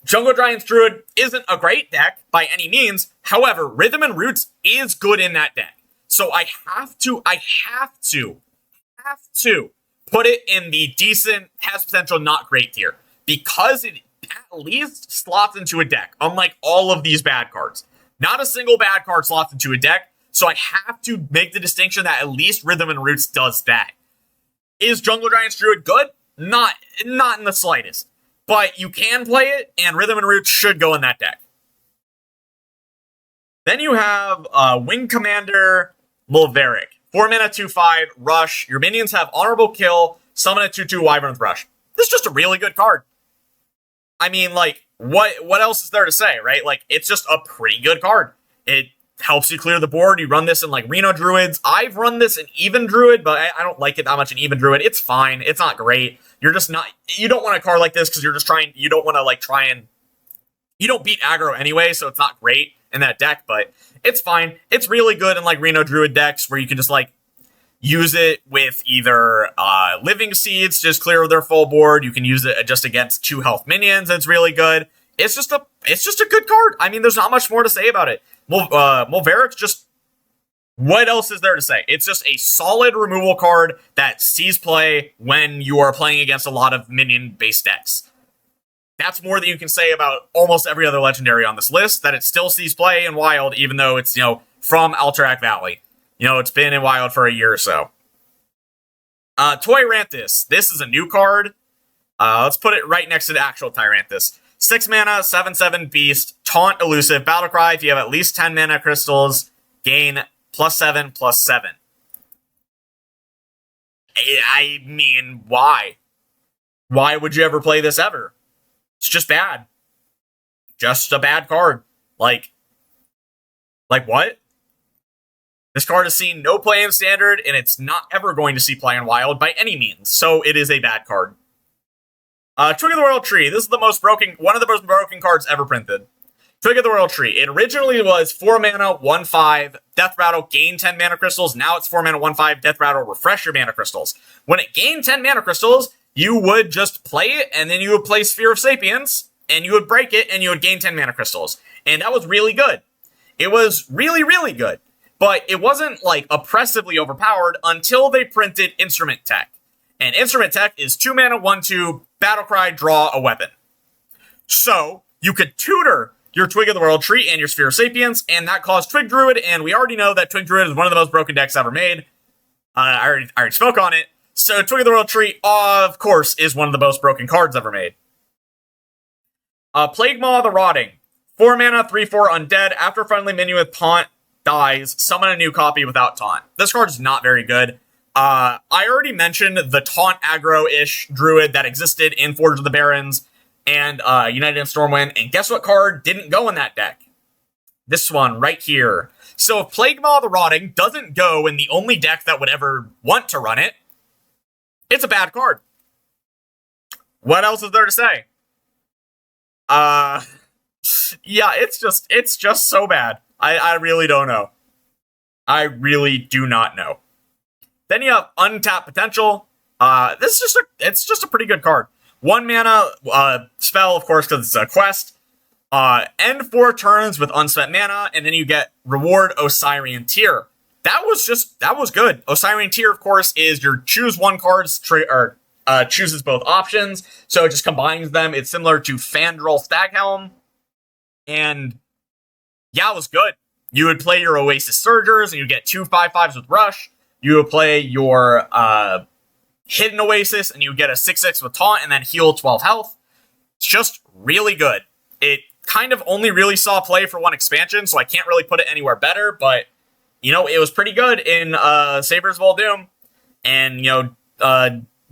S1: Jungle Giants Druid isn't a great deck by any means. However, Rhythm and Roots is good in that deck. So I have to put it in the decent, has potential, not great tier. Because it at least slots into a deck, unlike all of these bad cards. Not a single bad card slots into a deck, so I have to make the distinction that at least Rhythm and Roots does that. Is Jungle Giants Druid good? Not in the slightest. But you can play it, and Rhythm and Roots should go in that deck. Then you have Wing Commander Mulveric. 4 mana, 2/5, Rush. Your minions have Honorable Kill, summon a 2/2 Wyvern with Rush. This is just a really good card. I mean, like, what else is there to say, right? Like, it's just a pretty good card. It helps you clear the board. You run this in, like, Reno Druids. I've run this in Even Druid, but I don't like it that much in Even Druid. It's fine. It's not great. You're just not... You don't want a card like this because you're just trying... You don't want to, like, try and... You don't beat aggro anyway, so it's not great in that deck, but it's fine. It's really good in, like, Reno Druid decks where you can just, like, use it with either Living Seeds to just clear their full board. You can use it just against 2 health minions. It's really good. It's just a good card. I mean, there's not much more to say about it. Mulveric's just... What else is there to say? It's just a solid removal card that sees play when you are playing against a lot of minion-based decks. That's more than you can say about almost every other legendary on this list, that it still sees play in Wild, even though it's, from Alterac Valley. It's been in Wild for a year or so. Tyranthus. This is a new card. Let's put it right next to the actual Tyranthus. 6 mana, 7/7 Beast, Taunt Elusive, Battlecry. If you have at least 10 mana crystals, gain +7/+7. I mean, why? Why would you ever play this ever? It's just bad. Just a bad card. Like what? This card has seen no play in Standard, and it's not ever going to see play in Wild by any means, so it is a bad card. Twig of the World Tree. This is one of the most broken cards ever printed. Twig of the World Tree. It originally was 4 mana, 1/5, Death Rattle, gain 10 mana crystals. Now it's 4 mana, 1/5, Death Rattle, refresh your mana crystals. When it gained 10 mana crystals, you would just play it, and then you would play Sphere of Sapience, and you would break it, and you would gain 10 mana crystals. And that was really good. It was really, really good. But it wasn't, like, oppressively overpowered until they printed Instrument Tech. And Instrument Tech is 2 mana, 1/2, Battlecry, draw a weapon. So, you could tutor your Twig of the World Tree and your Sphere of Sapience, and that caused Twig Druid, and we already know that Twig Druid is one of the most broken decks ever made. I already spoke on it. So, Twig of the World Tree, of course, is one of the most broken cards ever made. Plague Maw the Rotting. 4 mana, 3/4 undead. After friendly minion with taunt dies, summon a new copy without taunt. This card is not very good. I already mentioned the taunt aggro-ish druid that existed in Forge of the Barons and United in Stormwind, and guess what card didn't go in that deck? This one right here. So if Plague Maw the Rotting doesn't go in the only deck that would ever want to run it, it's a bad card. What else is there to say? Yeah, it's just so bad. I really don't know. I really do not know. Then you have Untapped Potential. It's just a pretty good card. 1 mana spell, of course, because it's a quest. End 4 turns with unspent mana, and then you get Reward Osirian Tear. That was good. Osirian Tear, of course, is your choose one card, chooses both options, so it just combines them. It's similar to Fandral Staghelm, and yeah, it was good. You would play your Oasis Surgers, and you get 2 5/5s with Rush. You would play your Hidden Oasis, and you get a 6/6 with Taunt, and then heal 12 health. It's just really good. It kind of only really saw play for one expansion, so I can't really put it anywhere better, but, you know, it was pretty good in Sabers of Doom. And, you know,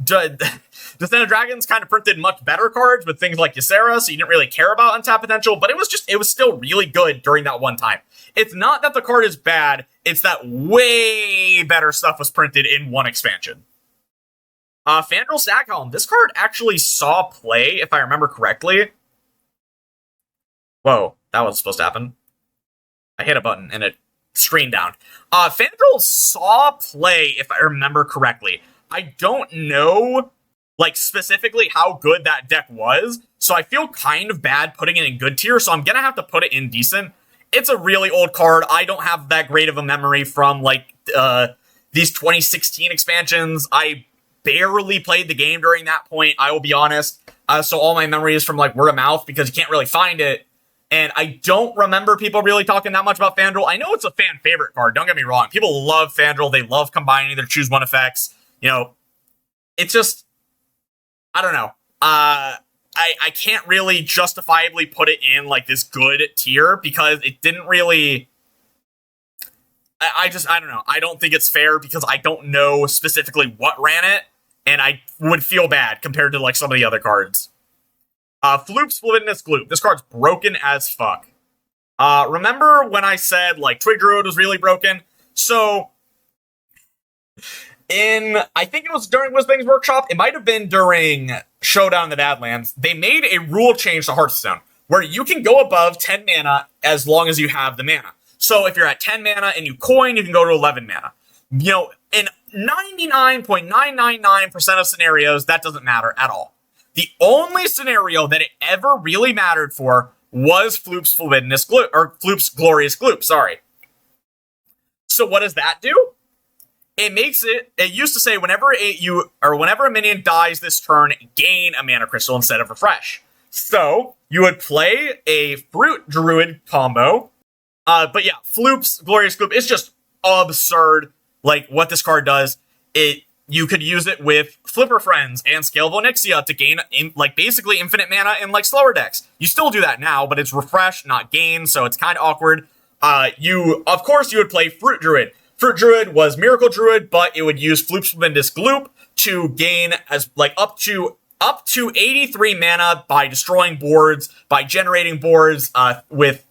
S1: Descent of Dragons kind of printed much better cards with things like Ysera, so you didn't really care about Untapped Potential, but it was still really good during that one time. It's not that the card is bad, it's that way better stuff was printed in one expansion. Fandral Staghelm. This card actually saw play, if I remember correctly. Whoa, that was supposed to happen. I hit a button and it screened down. Fandral saw play, if I remember correctly. I don't know, like, specifically how good that deck was, so I feel kind of bad putting it in good tier, so I'm gonna have to put it in decent. It's a really old card. I don't have that great of a memory from, like, these 2016 expansions. I barely played the game during that point, I will be honest. So all my memory is from, like, word of mouth, because you can't really find it. And I don't remember people really talking that much about Fandral. I know it's a fan favorite card, don't get me wrong. People love Fandral. They love combining their choose one effects. You know, it's just, I don't know. I can't really justifiably put it in, like, this good tier, because it didn't really, I don't know. I don't think it's fair, because I don't know specifically what ran it, and I would feel bad compared to, like, some of the other cards. Floop's Fluidness Gloop. This card's broken as fuck. Remember when I said, like, Twig Druid was really broken? So, I think it was during Wizbang's Workshop, it might have been during Showdown in the Badlands, they made a rule change to Hearthstone, where you can go above 10 mana as long as you have the mana. So if you're at 10 mana and you coin, you can go to 11 mana. You know, in 99.999% of scenarios, that doesn't matter at all. The only scenario that it ever really mattered for was Floop's Fluidness Gloop, or Floop's Glorious Gloop, sorry. So what does that do? It makes it used to say whenever a minion dies this turn, gain a mana crystal instead of refresh. So you would play a Fruit Druid combo. But yeah, Floop's Glorious Gloop is just absurd. Like, what this card does, you could use it with Flipper Friends and Scalable Nixia to gain, basically infinite mana in, like, slower decks. You still do that now, but it's refresh, not gain, so it's kind of awkward. Of course, you would play Fruit Druid. Fruit Druid was Miracle Druid, but it would use Floop's Tremendous Gloop to gain as, like, up to 83 mana by destroying boards, by generating boards with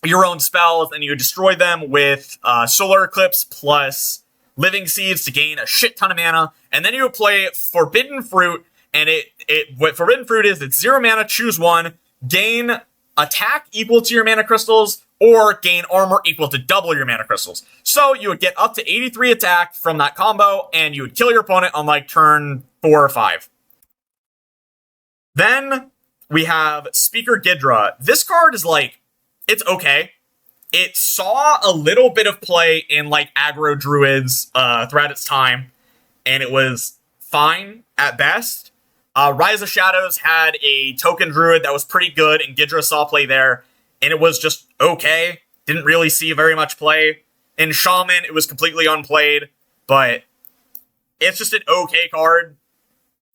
S1: your own spells, and you destroy them with Solar Eclipse plus Living Seeds to gain a shit ton of mana, and then you would play Forbidden Fruit, and what Forbidden Fruit is, it's 0 mana, choose one, gain attack equal to your mana crystals, or gain armor equal to double your mana crystals. So you would get up to 83 attack from that combo, and you would kill your opponent on like turn 4 or 5. Then we have Speaker Gidra. This card is like, it's okay. It saw a little bit of play in like aggro druids throughout its time, and it was fine at best. Rise of Shadows had a token druid that was pretty good, and Gidra saw play there, and it was just okay. Didn't really see very much play. In Shaman, it was completely unplayed, but it's just an okay card.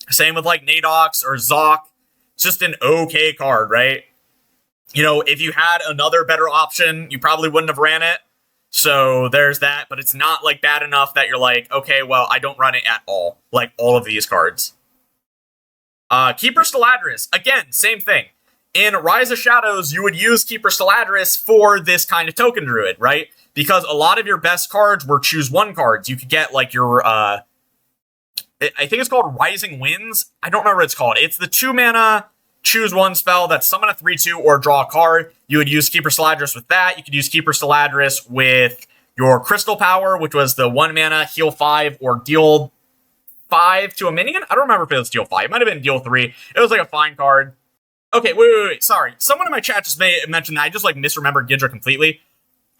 S1: Same with like Nadox or Zoc. It's just an okay card, right? You know, if you had another better option, you probably wouldn't have ran it. So there's that, but it's not like bad enough that you're like, okay, well, I don't run it at all. Like all of these cards. Keeper Steladris, again, same thing. In Rise of Shadows, you would use Keeper Steladris for this kind of token druid, right? Because a lot of your best cards were choose one cards. You could get like your, I think it's called Rising Winds. I don't remember what it's called. It's the 2 mana, choose one spell that's summon a 3/2 or draw a card. You would use Keeper Steladris with that. You could use Keeper Steladris with your Crystal Power, which was the 1 mana, heal 5 or deal 5 to a minion. I don't remember if it was deal 5. It might have been deal 3. It was like a fine card. Okay, wait. Sorry. Someone in my chat just mentioned that. I just like misremembered Gidra completely.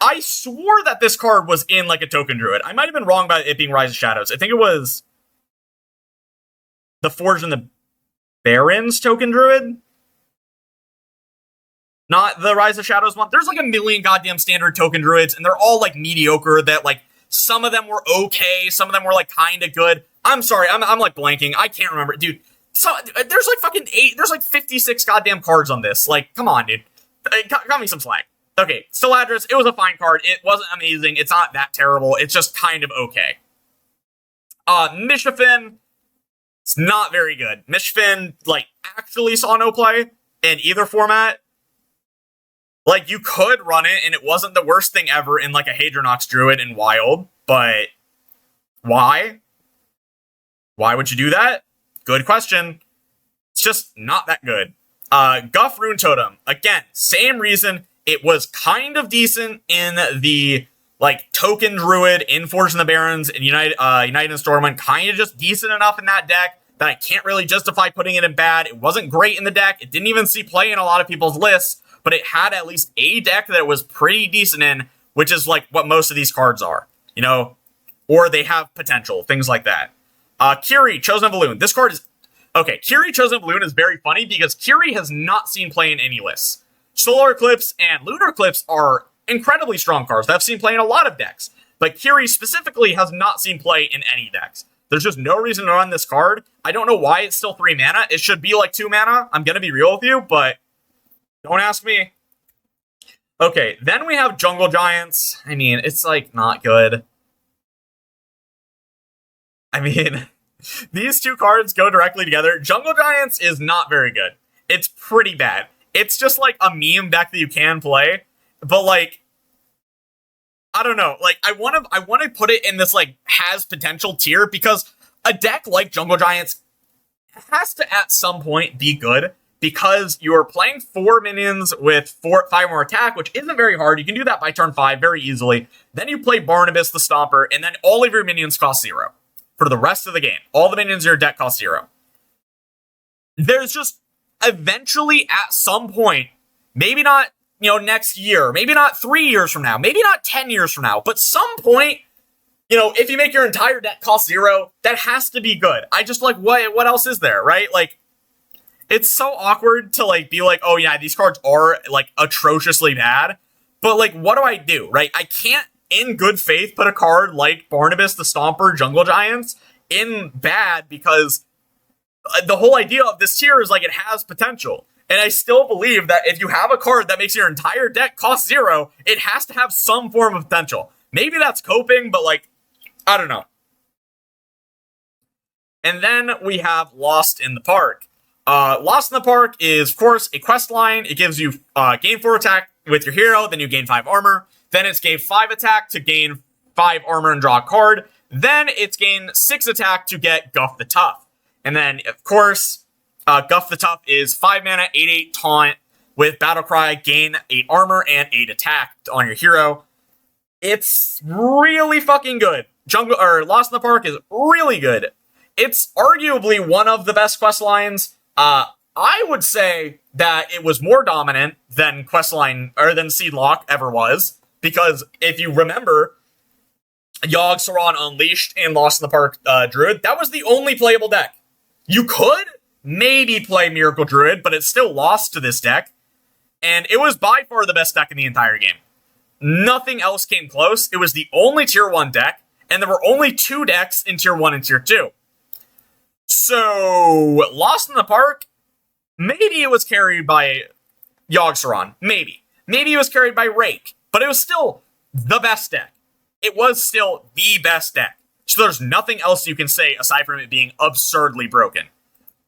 S1: I swore that this card was in like a token druid. I might have been wrong about it being Rise of Shadows. I think it was the Forge and the Barons token druid. Not the Rise of Shadows one. There's like a million goddamn standard token druids, and they're all like mediocre. That like some of them were okay, some of them were like kind of good. I'm sorry, I'm like blanking. I can't remember, dude. So there's like fucking 8. There's like 56 goddamn cards on this. Like, come on, dude. Got me some slack. Okay, Steladris. It was a fine card. It wasn't amazing. It's not that terrible. It's just kind of okay. Mishafin. It's not very good. Mishafin like actually saw no play in either format. Like, you could run it, and it wasn't the worst thing ever in, like, a Hadronox Druid in Wild, but why? Why would you do that? Good question. It's just not that good. Guff Rune Totem. Again, same reason. It was kind of decent in the, like, Token Druid in Forge and the Barons and United and Stormwind. Kind of just decent enough in that deck that I can't really justify putting it in bad. It wasn't great in the deck. It didn't even see play in a lot of people's lists, but it had at least a deck that it was pretty decent in, which is like what most of these cards are, you know, or they have potential, things like that. Kiri, Chosen of Elune. This card is, okay, Kiri, Chosen of Elune is very funny because Kiri has not seen play in any lists. Solar Eclipse and Lunar Eclipse are incredibly strong cards that have seen play in a lot of decks, but Kiri specifically has not seen play in any decks. There's just no reason to run this card. I don't know why it's still 3 mana. It should be like 2 mana. I'm going to be real with you, but don't ask me. Okay, then we have Jungle Giants. I mean, it's like not good. I mean, these two cards go directly together. Jungle Giants is not very good. It's pretty bad. It's just like a meme deck that you can play, but like, I don't know. Like, I want to put it in this like has potential tier because a deck like Jungle Giants has to at some point be good. Because you're playing 4 minions with 5 more attack, which isn't very hard. You can do that by turn 5 very easily. Then you play Barnabas the Stomper, and then all of your minions cost 0 for the rest of the game. All the minions in your deck cost 0. There's just eventually at some point, maybe not, you know, next year, maybe not 3 years from now, maybe not 10 years from now, but some point, you know, if you make your entire deck cost 0, that has to be good. I just like, what else is there, right? Like, it's so awkward to, like, be like, oh, yeah, these cards are, like, atrociously bad. But, like, what do I do, right? I can't, in good faith, put a card like Barnabas the Stomper Jungle Giants in bad because the whole idea of this tier is, like, it has potential. And I still believe that if you have a card that makes your entire deck cost 0, it has to have some form of potential. Maybe that's coping, but, like, I don't know. And then we have Lost in the Park. Lost in the Park is, of course, a quest line. It gives you gain 4 attack with your hero, then you gain 5 armor. Then it's gain 5 attack to gain 5 armor and draw a card. Then it's gain 6 attack to get Guff the Tough. And then, of course, Guff the Tough is 5 mana, 8/8 taunt with Battlecry, gain 8 armor and 8 attack on your hero. It's really fucking good. Jungle or Lost in the Park is really good. It's arguably one of the best quest lines. I would say that it was more dominant than questline or than Seedlock ever was, because if you remember, Yogg-Saron Unleashed and Lost in the Park Druid, that was the only playable deck. You could maybe play Miracle Druid, but it still lost to this deck, and it was by far the best deck in the entire game. Nothing else came close. It was the only tier 1 deck, and there were only 2 decks in tier 1 and tier 2. So, Lost in the Park, maybe it was carried by Yogg-Saron. Maybe. Maybe it was carried by Rake, but it was still the best deck. It was still the best deck. So there's nothing else you can say aside from it being absurdly broken.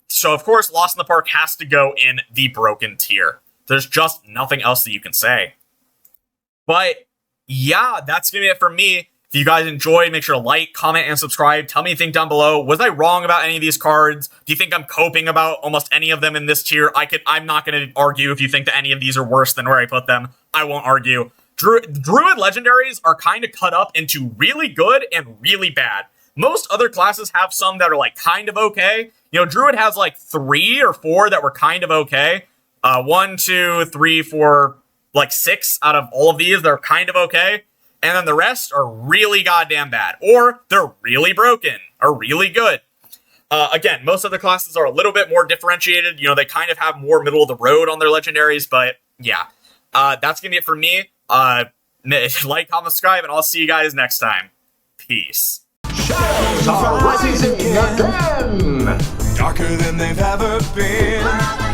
S1: So, of course, Lost in the Park has to go in the broken tier. There's just nothing else that you can say. But, yeah, that's going to be it for me. If you guys enjoyed, make sure to like, comment, and subscribe. Tell me what you think down below. Was I wrong about any of these cards? Do you think I'm coping about almost any of them in this tier? I'm not going to argue if you think that any of these are worse than where I put them. I won't argue. Druid Legendaries are kind of cut up into really good and really bad. Most other classes have some that are, like, kind of okay. You know, Druid has, like, 3 or 4 that were kind of okay. 1, 2, 3, 4... like 6 out of all of these, they're kind of okay. And then the rest are really goddamn bad. Or they're really broken. Or really good. Again, most of the classes are a little bit more differentiated. You know, they kind of have more middle of the road on their legendaries. But yeah, that's going to be it for me. Like, comment, subscribe, and I'll see you guys next time. Peace.
S2: Shadows are rising again, darker than they've ever been.